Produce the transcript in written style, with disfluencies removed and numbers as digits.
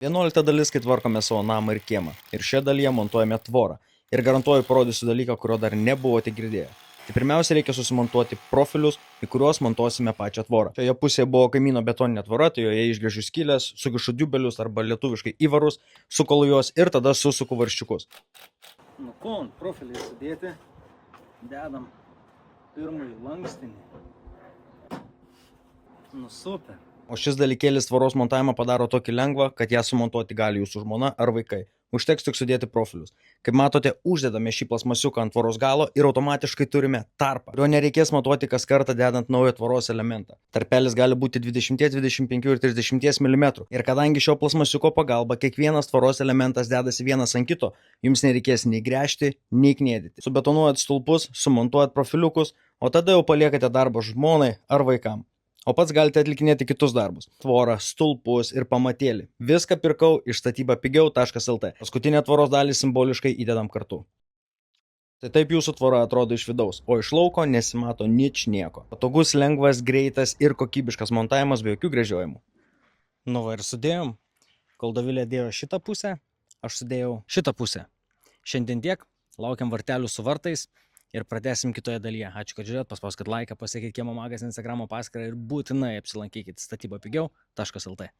11 dalis, kai tvarkome savo namą ir kiemą. Ir šioje dalyje montuojame tvorą. Ir garantuoju parodysiu dalyką, kurio dar nebuvote girdėję. Tai pirmiausia reikia susimontuoti profilius, į kuriuos montuosime pačią tvorą. Šioje pusėje buvo kaimyno betoninė tvora, tai joje išgręžiu skylės, sukišu diubelius arba lietuviškai įvarus, sukolu juos ir tada susuku varščiukus. Nu ko, ant profilį sudėti, dedam pirmąjį lankstinį. Nu super. O šis dalykėlis tvoros montavimą padaro tokį lengvą, kad ją sumontuoti gali jūsų žmona ar vaikai. Užteks tik sudėti profilius. Kaip matote, uždedame šį plasmasiuką ant tvoros galo ir automatiškai turime tarpą, kurio nereikės matuoti kas kartą dedant naują tvoros elementą. Tarpelis gali būti 20, 25 ir 30 mm. Ir kadangi šio plasmasiuko pagalba kiekvienas tvoros elementas dedasi vienas ant kito, jums nereikės nei gręžti, nei kniedyti. Subetonuojat stulpus, sumontuojat profiliukus, o tada jau paliekate darbą žmonai ar vaikam. O pats galite atlikinėti kitus darbus. Tvorą, stulpus ir pamatėlį. Viską pirkau iš statybapigiau.lt. Paskutinę tvoros dalį simboliškai įdedam kartu. Tai taip jūsų tvora atrodo iš vidaus, o iš lauko nesimato ničnieko. Patogus, lengvas, greitas ir kokybiškas montavimas be jokių gręžiojimų. Nu va ir sudėjom. Kol Dovilė dėjo šitą pusę, aš sudėjau šitą pusę. Šiandien tiek, laukiam vartelių su vartais. Ir pradėsim kitoje dalyje. Ačiū, kad žiūrėjot, paspauskit laiką, pasiekit Kiemo Magas Instagramo paskyrą ir būtinai apsilankykit statybapigiau.lt.